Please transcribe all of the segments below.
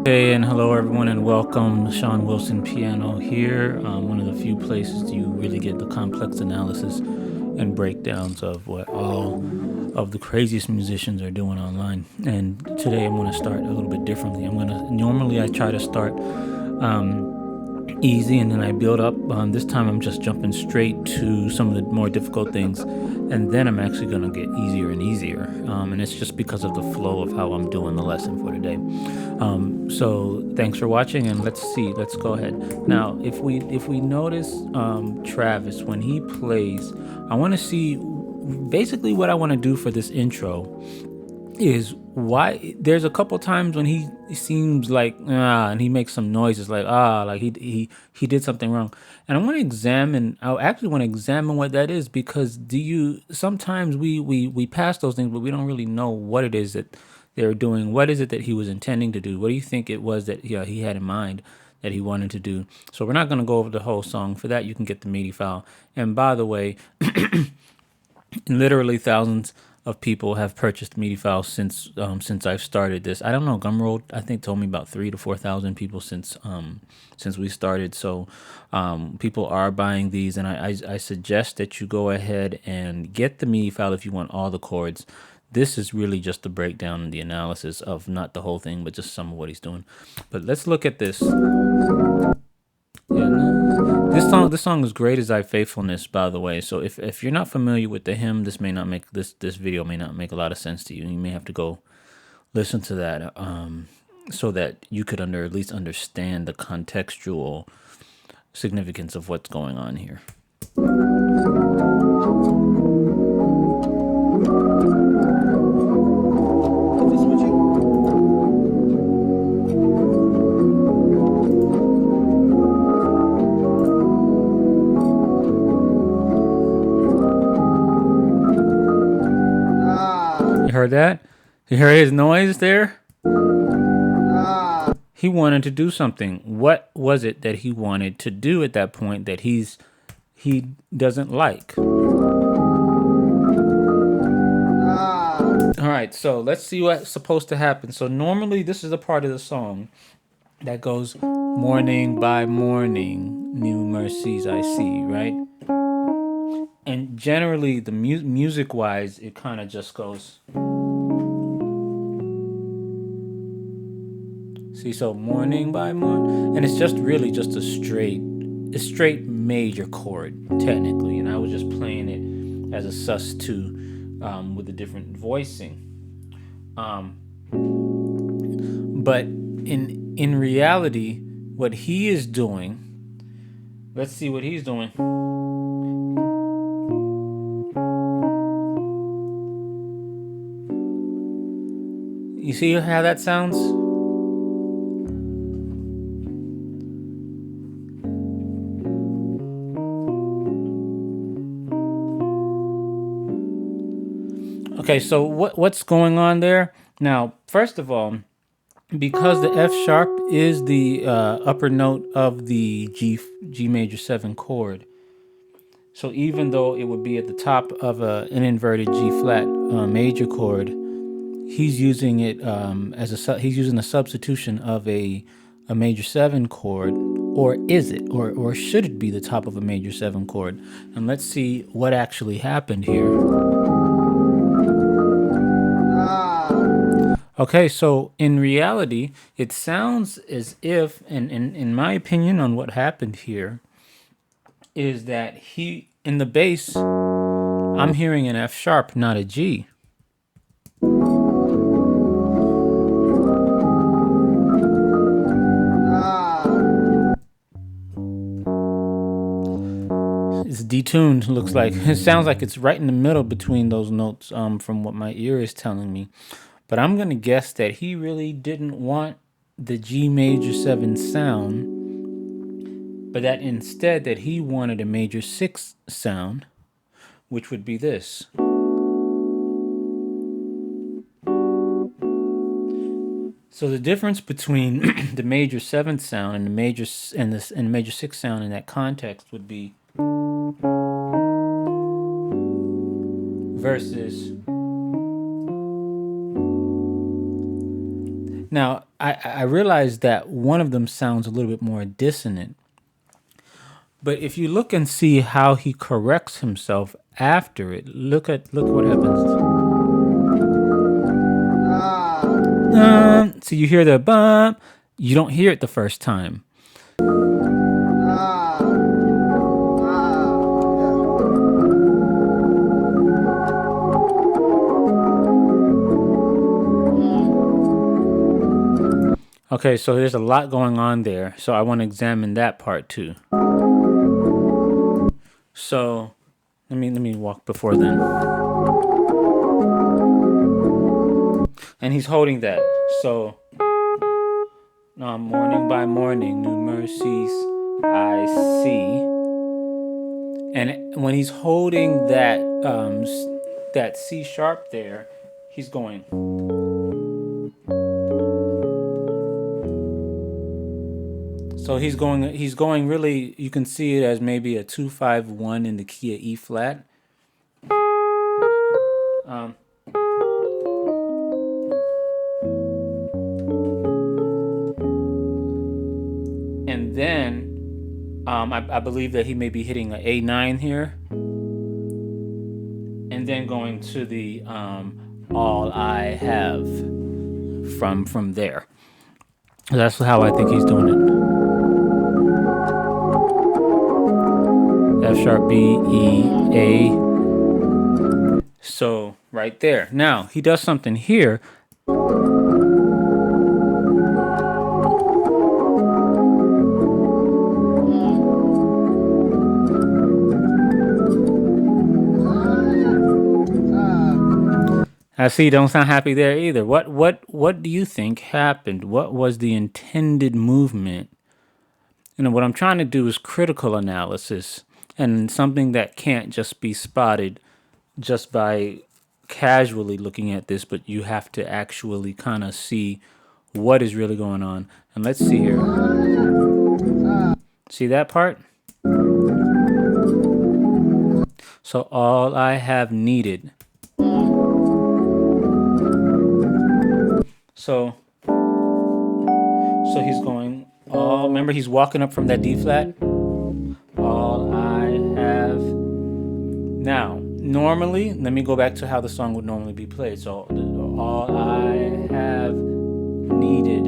Hey, and hello everyone, and welcome. Sean Wilson Piano here. One of the few places you really get the complex analysis and breakdowns of what all of the craziest musicians are doing online. And today I'm going to start a little bit differently. Normally I try to start easy and then I build up. This time I'm just jumping straight to some of the more difficult things, and then I'm actually going to get easier and easier. And it's just because of the flow of how I'm doing the lesson for today. So thanks for watching, and let's go ahead. Now, if we notice Travis, when he plays, I want to see basically what I want to do for this intro is why there's a couple times when he seems like and he makes some noises like like he did something wrong, and I actually want to examine what that is, because sometimes we pass those things, but we don't really know what it is that they're doing. What is it that he was intending to do? What do you think it was that he had in mind that he wanted to do? So we're not going to go over the whole song. For that, you can get the MIDI file. And by the way, literally thousands of people have purchased MIDI files since I've started this. I don't know. Gumroad, I think, told me about 3,000 to 4,000 people since we started. So people are buying these, and I suggest that you go ahead and get the MIDI file if you want all the chords. This is really just the breakdown and the analysis of not the whole thing, but just some of what he's doing. But let's look at this. Yeah, this song is "Great Is Thy Faithfulness," by the way. So if you're not familiar with the hymn, this video may not make a lot of sense to you. You may have to go listen to that so that you could at least understand the contextual significance of what's going on here. Heard that? You heard his noise there? He wanted to do something. What was it that he wanted to do at that point that he doesn't like? All right, so let's see what's supposed to happen. So normally this is a part of the song that goes, "Morning by morning, new mercies I see," right? And generally, the music-wise, it kind of just goes. See, so morning by morning, and it's just really just a straight major chord technically, and I was just playing it as a sus2 with a different voicing. But in reality, what he is doing, let's see what he's doing. You see how that sounds? Okay, so what's going on there? Now, first of all, because the F sharp is the upper note of the G major 7 chord, so even though it would be at the top of an inverted G flat major chord, he's using it he's using a substitution of a major 7 chord, or is it, or should it be the top of a major 7 chord? And let's see what actually happened here. Okay, so in reality, it sounds as if, and in my opinion on what happened here, is that he, in the bass, I'm hearing an F sharp, not a G. It's detuned, looks like. It sounds like it's right in the middle between those notes, from what my ear is telling me. But I'm going to guess that he really didn't want the G major 7 sound, but that instead that he wanted a major 6 sound, which would be this. So the difference between the major 7th sound and the major and the major 6 sound in that context would be versus. Now, I realize that one of them sounds a little bit more dissonant. But if you look and see how he corrects himself after it, look what happens. So you hear the bump, you don't hear it the first time. Okay, so there's a lot going on there. So I want to examine that part too. So let me walk before then. And he's holding that. So morning by morning, new mercies I see. And when he's holding that that C sharp there, he's going. So he's going really, you can see it as maybe a 2-5-1 in the key of E flat. And then I believe that he may be hitting an A9 here. And then going to the all I have from there. That's how I think he's doing it. F sharp, B, E, A. So right there. Now he does something here. I see you don't sound happy there either. What do you think happened? What was the intended movement? You know, what I'm trying to do is critical analysis, and something that can't just be spotted just by casually looking at this, but you have to actually kind of see what is really going on. And let's see here. See that part? So all I have needed. So he's going, all, remember he's walking up from that D flat. All I have. Now, normally, let me go back to how the song would normally be played. So all I have needed.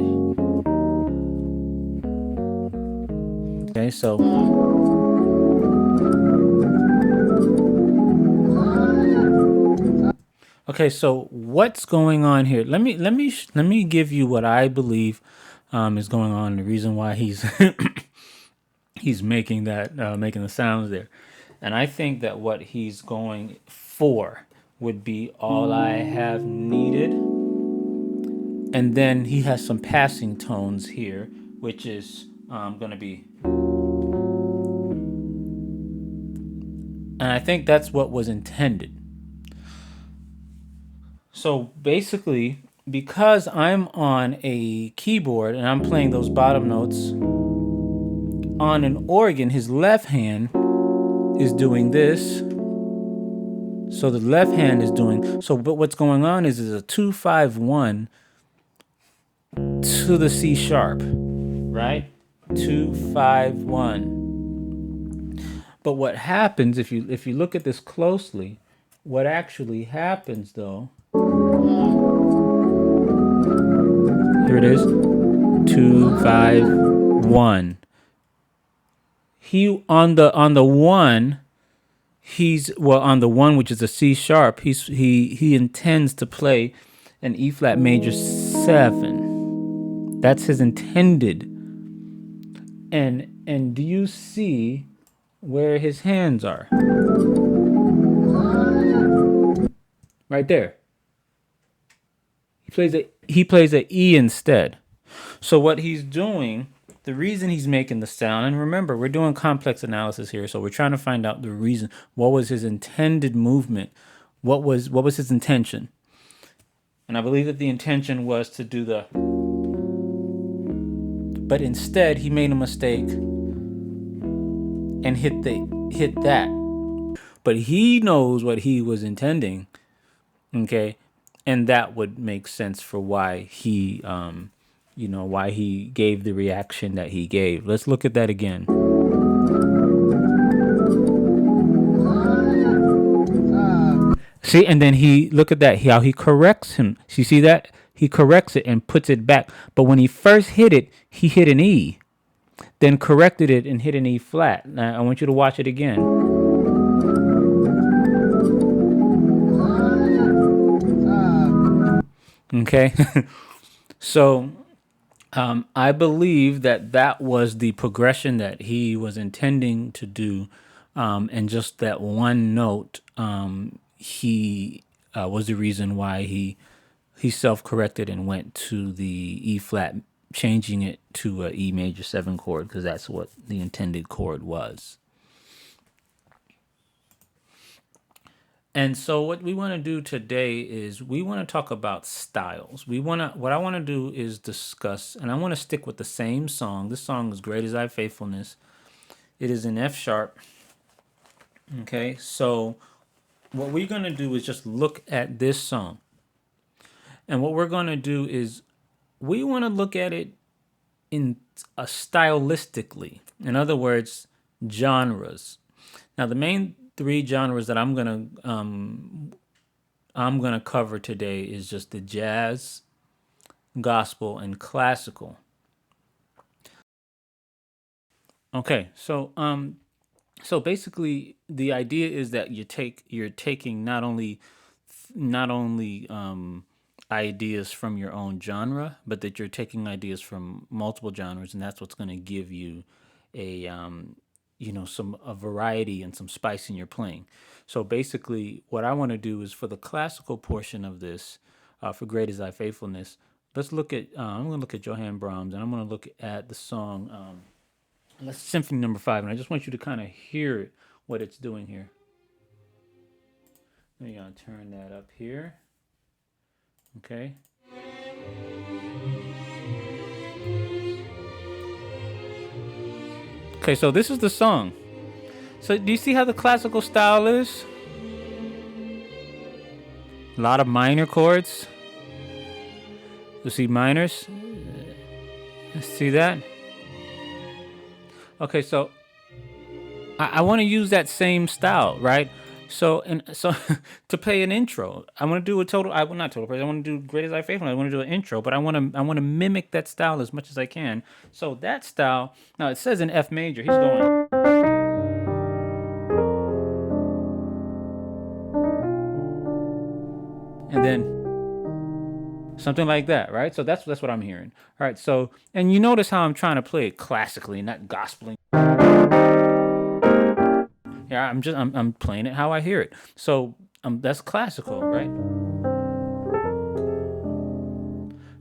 Okay, so okay, so what's going on here? Let me give you what I believe is going on. The reason why he's he's making that making the sounds there, and I think that what he's going for would be all I have needed, and then he has some passing tones here, which is going to be, and I think that's what was intended. So basically, because I'm on a keyboard and I'm playing those bottom notes on an organ, his left hand is doing this. So the left hand is doing, so but what's going on is a 2-5-1 to the C sharp, right? 2-5-1. But what happens if you look at this closely, what actually happens though Here it is. 2, 5, 1. He on the one, on the one, which is a C sharp, he intends to play an E flat major 7. That's his intended. And do you see where his hands are? Right there. He plays a E instead. So what he's doing, the reason he's making the sound, and remember, we're doing complex analysis here, so we're trying to find out the reason. What was his intended movement? What was his intention? And I believe that the intention was to do the, but instead he made a mistake and hit that. But he knows what he was intending, okay, and that would make sense for why he why he gave the reaction that he gave. Let's look at that again. See, and then look at that, how he corrects him. You see that? He corrects it and puts it back. But when he first hit it, he hit an E, then corrected it and hit an E flat. Now, I want you to watch it again. Okay? So I believe that was the progression that he was intending to do, and just that one note, he was the reason why he self-corrected and went to the E flat, changing it to a E major 7 chord, because that's what the intended chord was. And so what we want to do today is we want to talk about styles. What I want to do is discuss, and I want to stick with the same song. This song is Great Is Thy Faithfulness. It is in F sharp. Okay, so what we're going to do is just look at this song. And what we're going to do is we want to look at it in stylistically. In other words, genres. Now, the main 3 genres that I'm gonna cover today is just the jazz, gospel, and classical. Okay, so basically the idea is that you're taking not only ideas from your own genre, but that you're taking ideas from multiple genres, and that's what's going to give you a variety and some spice in your playing. So basically, what I want to do is for the classical portion of this, for Great Is Thy Faithfulness, let's look at. I'm going to look at Johann Brahms, and I'm going to look at the song. That's Symphony Number 5, and I just want you to kind of hear what it's doing here. I'm going to turn that up here. Okay. Okay, so this is the song. So do you see how the classical style is? A lot of minor chords. You see minors? See that? Okay, so I want to use that same style, right? So to play an intro, I want to do not total praise. I want to do Great Is Thy Faithfulness. I want to do an intro, but I want to mimic that style as much as I can. So that style, now it says in F major, he's going. And then something like that, right? So that's what I'm hearing. All right, so, and you notice how I'm trying to play it classically, not gospeling. Yeah, I'm playing it how I hear it. So that's classical, right?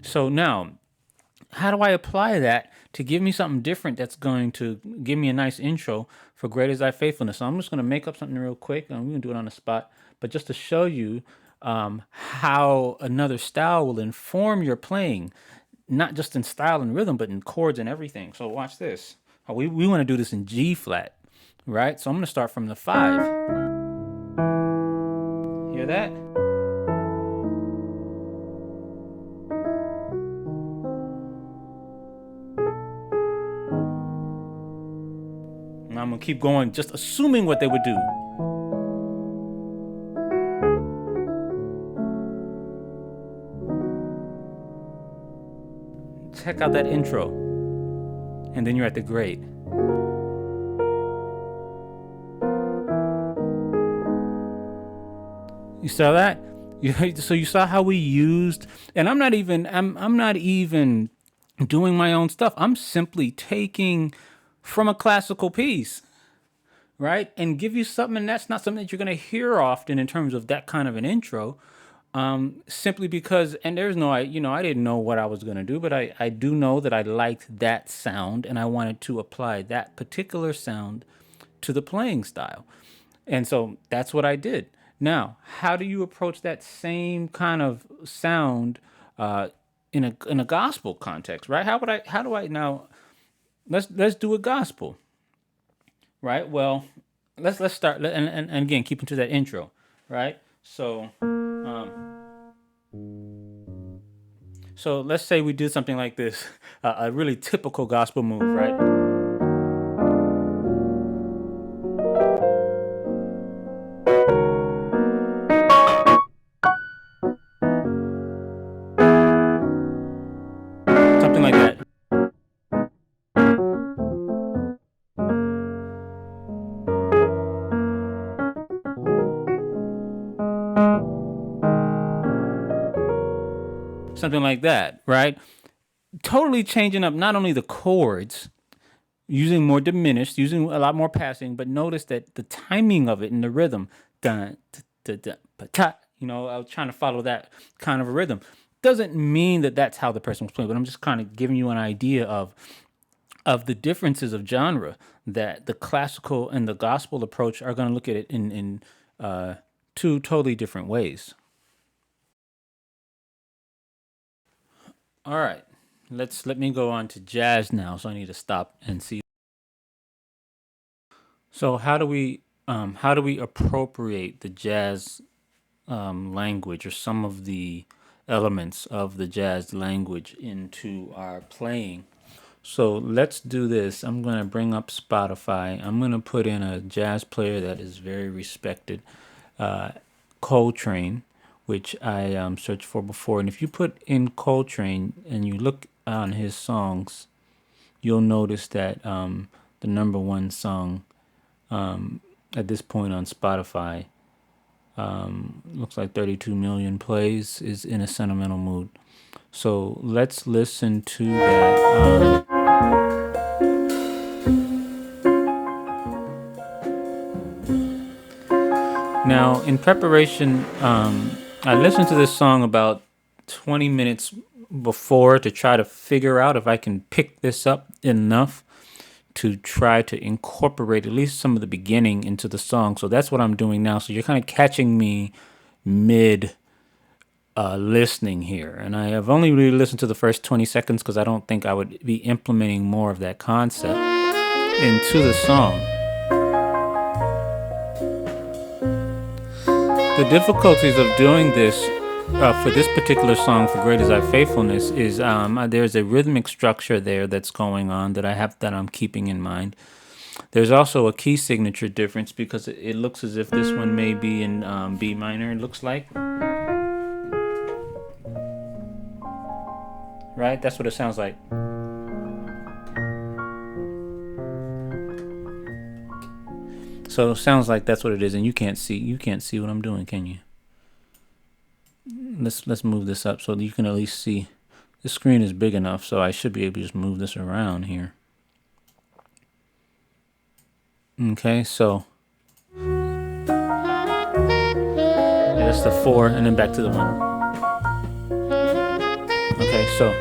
So now, how do I apply that to give me something different that's going to give me a nice intro for Great Is Thy Faithfulness? So I'm just going to make up something real quick, and we're going to do it on the spot, but just to show you how another style will inform your playing, not just in style and rhythm, but in chords and everything. So watch this. We want to do this in G flat, right? So I'm going to start from the 5. Hear that? And I'm going to keep going, just assuming what they would do. check out that intro, and then you're at the grade. You saw that? So you saw how we used, and I'm not even doing my own stuff. I'm simply taking from a classical piece, right? And give you something, and that's not something that you're going to hear often in terms of that kind of an intro. Simply because, and there's no, I didn't know what I was going to do, but I do know that I liked that sound and I wanted to apply that particular sound to the playing style. And so that's what I did. Now, how do you approach that same kind of sound in a gospel context, right? How do I now let's do a gospel, right? Well, let's start and again keep into that intro, right? So let's say we do something like this, a really typical gospel move, right? Something like that. Something like that, right? Totally changing up not only the chords, using more diminished, using a lot more passing, but notice that the timing of it and the rhythm, dun, dun, dun, pa-ta, I was trying to follow that kind of a rhythm. Doesn't mean that that's how the person was playing, but I'm just kind of giving you an idea of the differences of genre that the classical and the gospel approach are going to look at it in two totally different ways. All right, let me go on to jazz now. So I need to stop and see. So how do we appropriate the jazz language or some of the elements of the jazz language into our playing? So let's do this. I'm going to bring up Spotify. I'm going to put in a jazz player that is very respected, Coltrane, which I searched for before. And if you put in Coltrane and you look on his songs, you'll notice that the number one song at this point on Spotify, looks like 32 million plays, is In a Sentimental Mood. So let's listen to that. Now, in preparation, I listened to this song about 20 minutes before to try to figure out if I can pick this up enough to try to incorporate at least some of the beginning into the song. So that's what I'm doing now. So you're kind of catching me mid listening here. And I have only really listened to the first 20 seconds because I don't think I would be implementing more of that concept into the song. The difficulties of doing this for this particular song, For Great Is Thy Faithfulness, is there's a rhythmic structure there that's going on that I'm keeping in mind. There's also a key signature difference because it looks as if this one may be in B minor, it looks like. Right? That's what it sounds like. So it sounds like that's what it is, and you can't see what I'm doing, can you? Let's move this up so that you can at least see. The screen is big enough, so I should be able to just move this around here. Okay, so that's the 4, and then back to the 1. Okay, so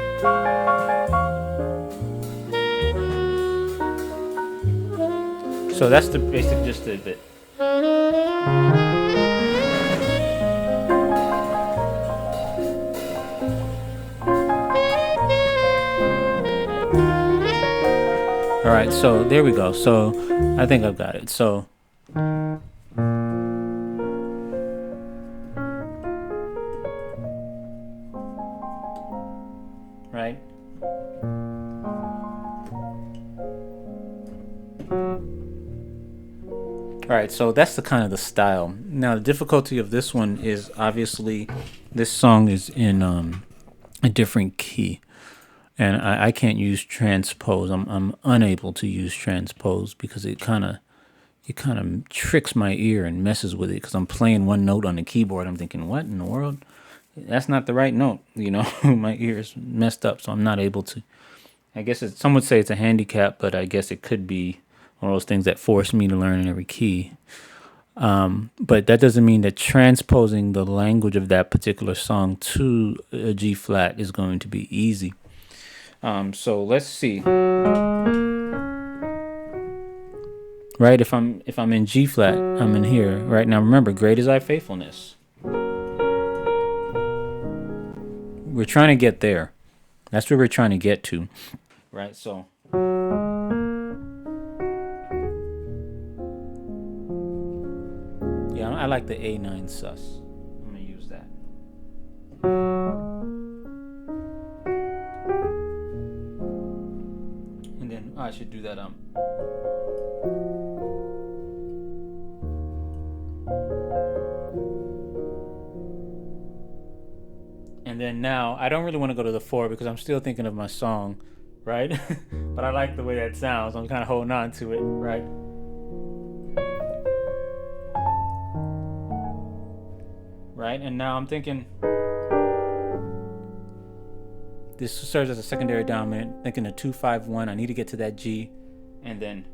that's the basic gist of it. All right, so there we go. So I think I've got it. So right. All right, so that's the kind of the style. Now the difficulty of this one is obviously this song is in a different key. and I can't use transpose. I'm unable to use transpose because it kind of tricks my ear and messes with it because I'm playing one note on the keyboard. I'm thinking, what in the world? That's not the right note. My ear is messed up, so I'm not able to. I guess some would say it's a handicap, but I guess it could be one of those things that force me to learn in every key. But that doesn't mean that transposing the language of that particular song to a G flat is going to be easy. So let's see. Right, if I'm in G flat, I'm in here. Right now, remember, great is thy faithfulness. We're trying to get there. That's where we're trying to get to. Right, so yeah, I like the A9 sus. I'm gonna use that. And then I should do that. And then now I don't really want to go to the 4 because I'm still thinking of my song, right? But I like the way that sounds. I'm kind of holding on to it, right? Right, and now I'm thinking this serves as a secondary dominant. Thinking a 2-5-1. I need to get to that G, and then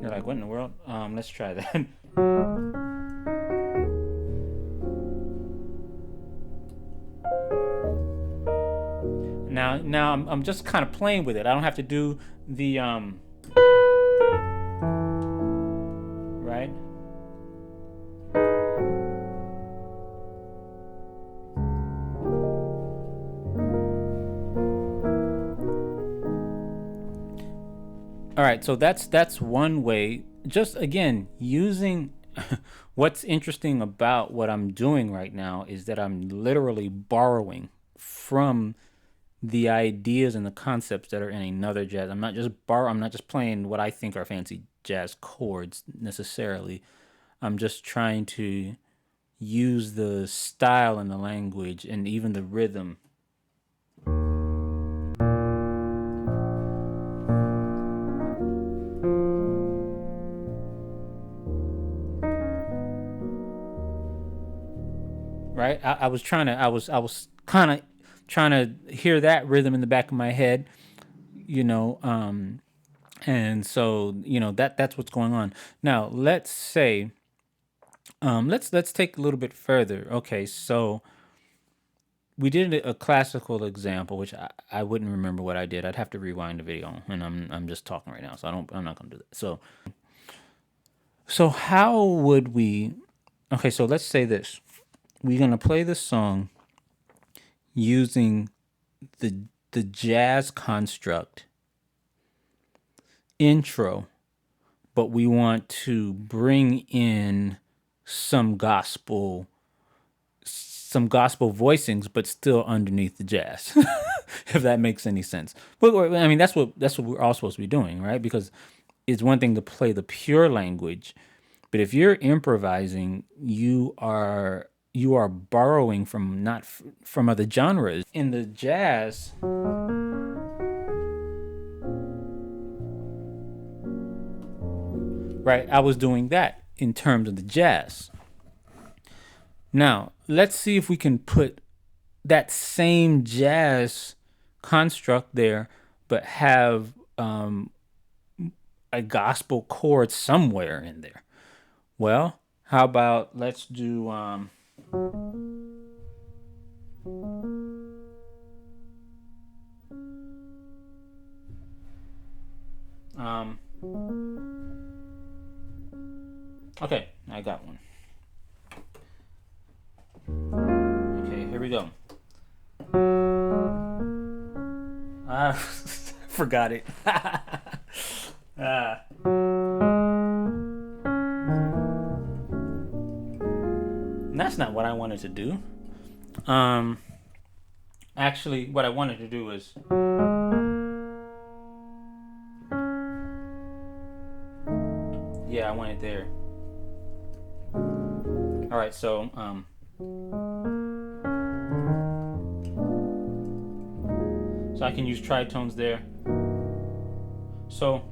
you're like, what in the world? Let's try that. Now I'm just kind of playing with it. I don't have to do the right. All right, so that's one way. Just again, using what's interesting about what I'm doing right now is that I'm literally borrowing from the ideas and the concepts that are in another jazz. I'm not just playing what I think are fancy jazz chords necessarily. I'm just trying to use the style and the language and even the rhythm. Right? I was kind of trying to hear that rhythm in the back of my head, you know, and so that's what's going on. Now let's say, let's take a little bit further. Okay, so we did a classical example, which I wouldn't remember what I did. I'd have to rewind the video, and I'm just talking right now, so I'm not gonna do that. So how would we? Okay, so let's say this: we're gonna play this song using the jazz construct intro, but we want to bring in some gospel voicings, but still underneath the jazz, if that makes any sense. But I mean, that's what we're all supposed to be doing, right? Because it's one thing to play the pure language, but if you're improvising, you are borrowing from not from other genres. In the jazz, right? I was doing that in terms of the jazz. Now, let's see if we can put that same jazz construct there, but have a gospel chord somewhere in there. Well, how about let's do um okay, I got one. Okay, here we go. I forgot it. That's not what I wanted to do. Actually, what I wanted to do is yeah, I want it there. All right, so I can use tritones there. So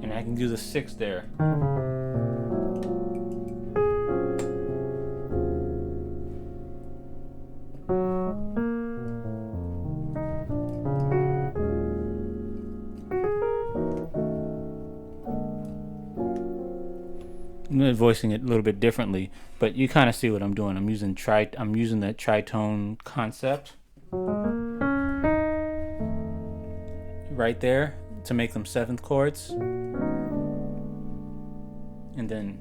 and I can do the 6 there. I'm voicing it a little bit differently, but you kind of see what I'm doing. I'm using that tritone concept right there to make them 7th chords, and then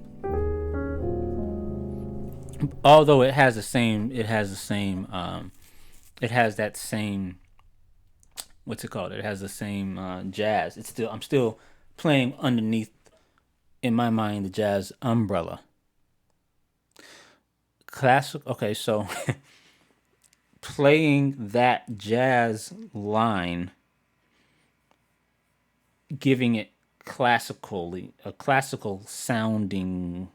although it has that same what's it called? It has the same jazz. I'm still playing underneath, in my mind, the jazz umbrella. Classic. Okay, so playing that jazz line, giving it classical sounding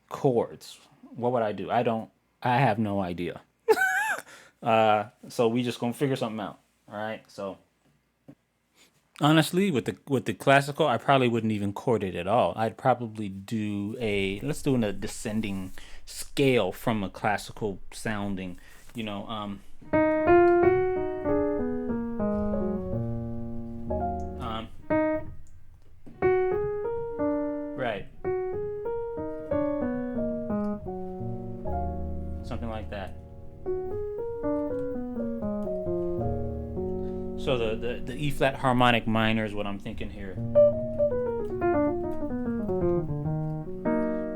chords. What would I do? I have no idea. So we just gonna figure something out. All right. So honestly, with the classical, I probably wouldn't even chord it at all. I'd probably let's do a descending scale from a classical sounding, right, something like that. So the E flat harmonic minor is what I'm thinking here.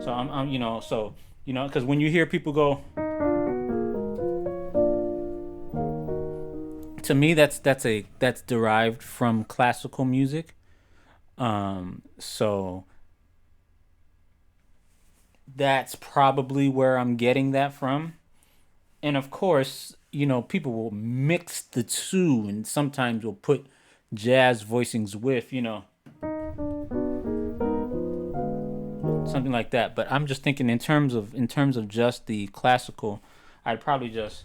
So because when you hear people go, to me that's derived from classical music. So that's probably where I'm getting that from. And of course, people will mix the two, and sometimes will put jazz voicings with, something like that. But I'm just thinking in terms of just the classical, I'd probably just.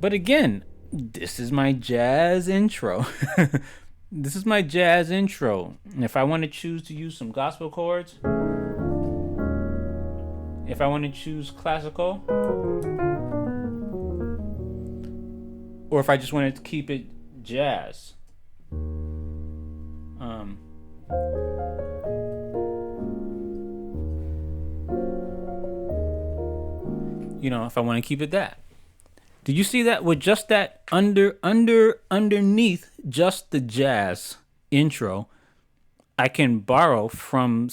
But again, this is my jazz intro. This is my jazz intro. And if I want to choose to use some gospel chords, if I want to choose classical, or if I just wanted to keep it jazz, if I want to keep it that. Did you see that with just that underneath just the jazz intro, I can borrow from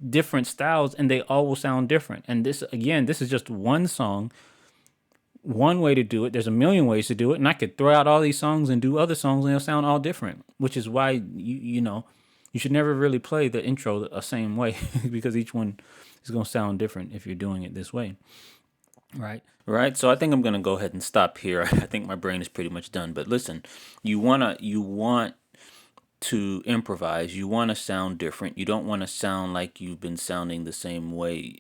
different styles and they all will sound different. And this is just one song, one way to do it. There's a million ways to do it, and I could throw out all these songs and do other songs and they'll sound all different, which is why you should never really play the intro the same way because each one is going to sound different if you're doing it this way. Right. So I think I'm going to go ahead and stop here. I think my brain is pretty much done. But listen, you want to improvise. You want to sound different. You don't want to sound like you've been sounding the same way,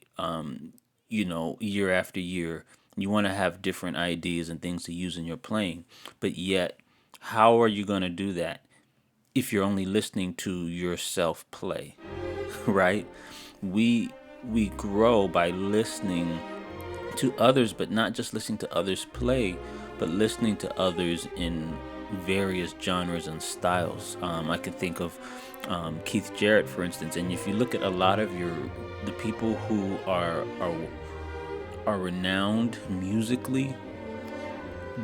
year after year. You want to have different ideas and things to use in your playing. But yet, how are you going to do that if you're only listening to yourself play, right? We grow by listening to others, but not just listening to others play, but listening to others in various genres and styles. I could think of Keith Jarrett, for instance, and if you look at a lot of the people who are renowned musically,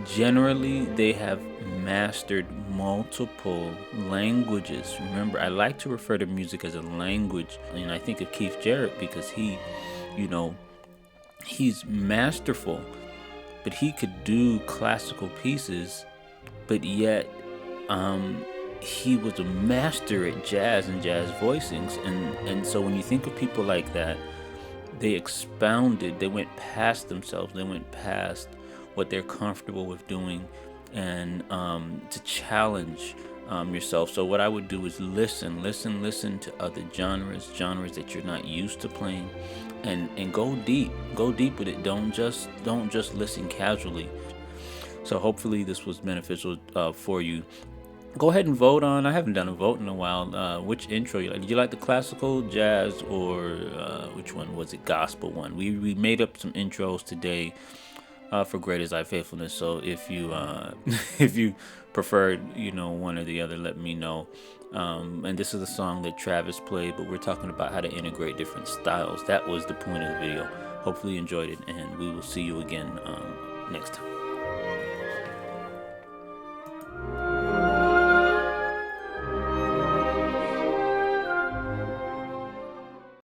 generally they have mastered multiple languages. Remember, I like to refer to music as a language, and I think of Keith Jarrett because he's masterful, but he could do classical pieces, but yet he was a master at jazz and jazz voicings. And so when you think of people like that, they expounded, they went past themselves, they went past what they're comfortable with doing, and to challenge yourself. So what I would do is listen to other genres that you're not used to playing, and go deep with it. Don't just listen casually. So hopefully this was beneficial for you. Go ahead and vote on. I haven't done a vote in a while. Which intro you like? Did you like the classical, jazz, or which one was it? Gospel one. We made up some intros today for Great Is Thy Faithfulness. So if you if you preferred, one or the other, let me know. And this is a song that Travis played, but we're talking about how to integrate different styles. That was the point of the video. Hopefully you enjoyed it, and we will see you again next time.